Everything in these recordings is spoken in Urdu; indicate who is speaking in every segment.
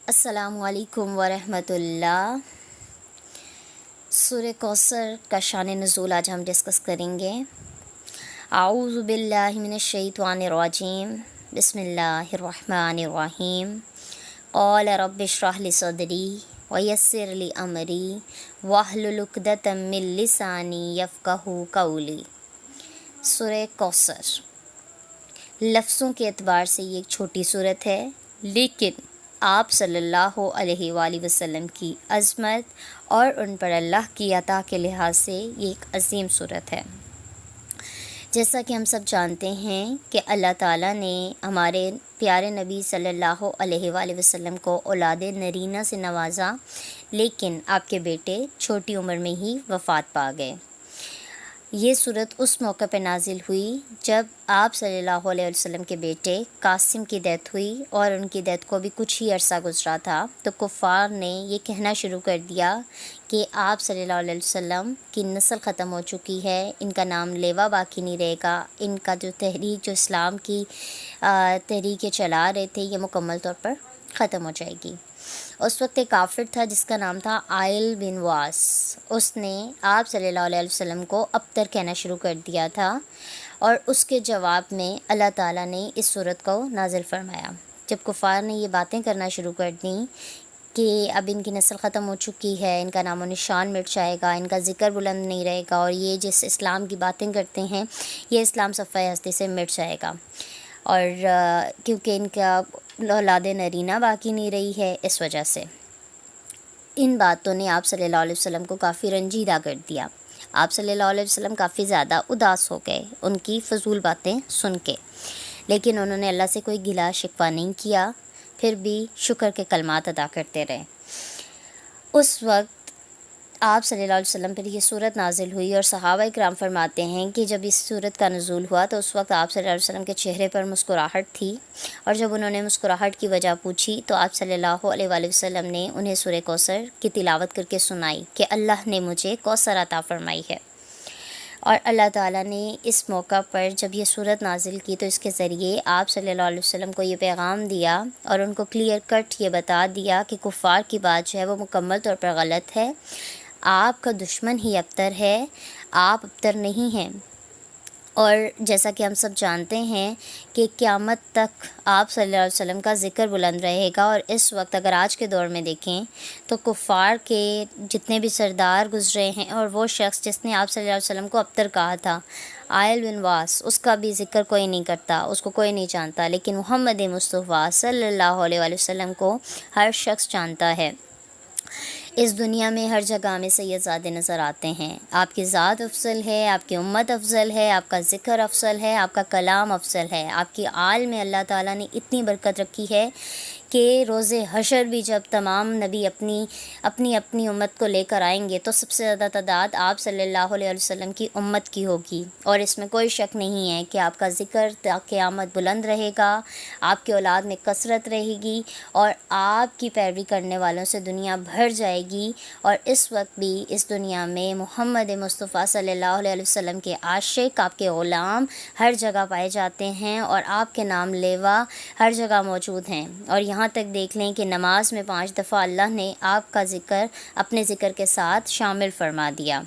Speaker 1: السلام علیکم ورحمۃ اللہ۔ سورہ کوثر کا شان نزول آج ہم ڈسکس کریں گے۔ اعوذ باللہ من الشیطان الرجیم، بسم اللہ الرحمن الرحیم۔ قال رب اشرح لی صدری ویسر لی امری واحلل عقدۃ من لسانی یفقہوا قولی۔ سورہ کوثر لفظوں کے اعتبار سے یہ ایک چھوٹی صورت ہے، لیکن آپ صلی اللہ علیہ وآلہ وسلم کی عظمت اور ان پر اللہ کی عطا کے لحاظ سے یہ ایک عظیم صورت ہے۔ جیسا کہ ہم سب جانتے ہیں کہ اللہ تعالیٰ نے ہمارے پیارے نبی صلی اللہ علیہ وآلہ وسلم کو اولاد نرینہ سے نوازا، لیکن آپ کے بیٹے چھوٹی عمر میں ہی وفات پا گئے۔ یہ صورت اس موقع پہ نازل ہوئی جب آپ صلی اللہ علیہ وسلم کے بیٹے قاسم کی ڈیتھ ہوئی، اور ان کی ڈیتھ کو بھی کچھ ہی عرصہ گزرا تھا تو کفار نے یہ کہنا شروع کر دیا کہ آپ صلی اللہ علیہ وسلم کی نسل ختم ہو چکی ہے، ان کا نام لیوا باقی نہیں رہے گا، ان کا جو تحریک جو اسلام کی تحریکیں چلا رہے تھے یہ مکمل طور پر ختم ہو جائے گی۔ اس وقت ایک کافر تھا جس کا نام تھا عائل بن واس، اس نے آپ صلی اللہ علیہ وسلم کو ابتر کہنا شروع کر دیا تھا، اور اس کے جواب میں اللہ تعالیٰ نے اس صورت کو نازل فرمایا۔ جب کفار نے یہ باتیں کرنا شروع کر دیں کہ اب ان کی نسل ختم ہو چکی ہے، ان کا نام و نشان مٹ جائے گا، ان کا ذکر بلند نہیں رہے گا، اور یہ جس اسلام کی باتیں کرتے ہیں یہ اسلام صفحہ ہستی سے مٹ جائے گا، اور کیونکہ ان کا اولاد نرینہ باقی نہیں رہی ہے، اس وجہ سے ان باتوں نے آپ صلی اللہ علیہ وسلم کو کافی رنجیدہ کر دیا۔ آپ صلی اللہ علیہ وسلم کافی زیادہ اداس ہو گئے ان کی فضول باتیں سن کے، لیکن انہوں نے اللہ سے کوئی گلا شکوہ نہیں کیا، پھر بھی شکر کے کلمات ادا کرتے رہے۔ اس وقت آپ صلی اللہ علیہ وسلم پر یہ صورت نازل ہوئی، اور صحابہ کرام فرماتے ہیں کہ جب اس صورت کا نزول ہوا تو اس وقت آپ صلی اللہ علیہ وسلم کے چہرے پر مسکراہٹ تھی، اور جب انہوں نے مسکراہٹ کی وجہ پوچھی تو آپ صلی اللہ علیہ وآلہ وسلم نے انہیں سورہ کوثر کی تلاوت کر کے سنائی کہ اللہ نے مجھے کوثر عطا فرمائی ہے۔ اور اللہ تعالیٰ نے اس موقع پر جب یہ صورت نازل کی تو اس کے ذریعے آپ صلی اللہ علیہ وسلم کو یہ پیغام دیا اور ان کو کلیئر کٹ یہ بتا دیا کہ کفار کی بات جو ہے وہ مکمل طور پر غلط ہے، آپ کا دشمن ہی ابتر ہے، آپ ابتر نہیں ہیں۔ اور جیسا کہ ہم سب جانتے ہیں کہ قیامت تک آپ صلی اللہ علیہ وسلم کا ذکر بلند رہے گا، اور اس وقت اگر آج کے دور میں دیکھیں تو کفار کے جتنے بھی سردار گزرے ہیں، اور وہ شخص جس نے آپ صلی اللہ علیہ وسلم کو ابتر کہا تھا، عائل بن واس، اس کا بھی ذکر کوئی نہیں کرتا، اس کو کوئی نہیں جانتا، لیکن محمد مصطفیٰ صلی اللہ علیہ وآلہ وسلم کو ہر شخص جانتا ہے۔ اس دنیا میں ہر جگہ میں سید زادے نظر آتے ہیں، آپ کی ذات افضل ہے، آپ کی امت افضل ہے، آپ کا ذکر افضل ہے، آپ کا کلام افضل ہے، آپ کی آل میں اللہ تعالیٰ نے اتنی برکت رکھی ہے کہ روز حشر بھی جب تمام نبی اپنی امت کو لے کر آئیں گے تو سب سے زیادہ تعداد آپ صلی اللہ علیہ وسلم کی امت کی ہوگی، اور اس میں کوئی شک نہیں ہے کہ آپ کا ذکر تا قیامت بلند رہے گا، آپ کی اولاد میں کثرت رہے گی، اور آپ کی پیروی کرنے والوں سے دنیا بھر جائے گی۔ اور اس وقت بھی اس دنیا میں محمد مصطفیٰ صلی اللہ علیہ وسلم کے عاشق، آپ کے غلام ہر جگہ پائے جاتے ہیں، اور آپ کے نام لیوا ہر جگہ موجود ہیں، اور یہاں تک دیکھ لیں کہ نماز میں 5 دفعہ اللہ نے آپ کا ذکر اپنے ذکر کے ساتھ شامل فرما دیا۔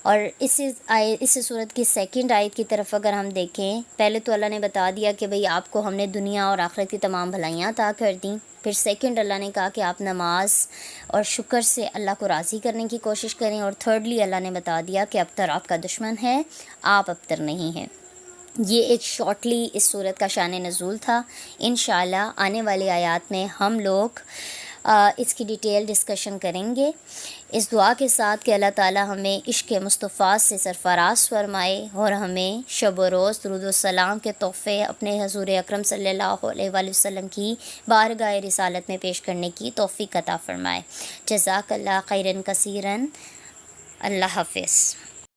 Speaker 1: اور اس صورت کی سیکنڈ آیت کی طرف اگر ہم دیکھیں، پہلے تو اللہ نے بتا دیا کہ بھئی آپ کو ہم نے دنیا اور آخرت کی تمام بھلائیاں عطا کر دیں، پھر سیکنڈ اللہ نے کہا کہ آپ نماز اور شکر سے اللہ کو راضی کرنے کی کوشش کریں، اور تھرڈلی اللہ نے بتا دیا کہ ابتر آپ کا دشمن ہے، آپ ابتر نہیں ہیں۔ یہ ایک شارٹلی اس صورت کا شان نزول تھا۔ انشاءاللہ آنے والی آیات میں ہم لوگ اس کی ڈیٹیل ڈسکشن کریں گے، اس دعا کے ساتھ کہ اللہ تعالی ہمیں عشق مصطفیٰ سے سرفراز فرمائے، اور ہمیں شب و روز درود و سلام کے تحفے اپنے حضور اکرم صلی اللہ علیہ وآلہ وسلم کی بارگاہ رسالت میں پیش کرنے کی توفیق عطا فرمائے۔ جزاک اللہ خیرا کثیرا۔ اللہ حافظ۔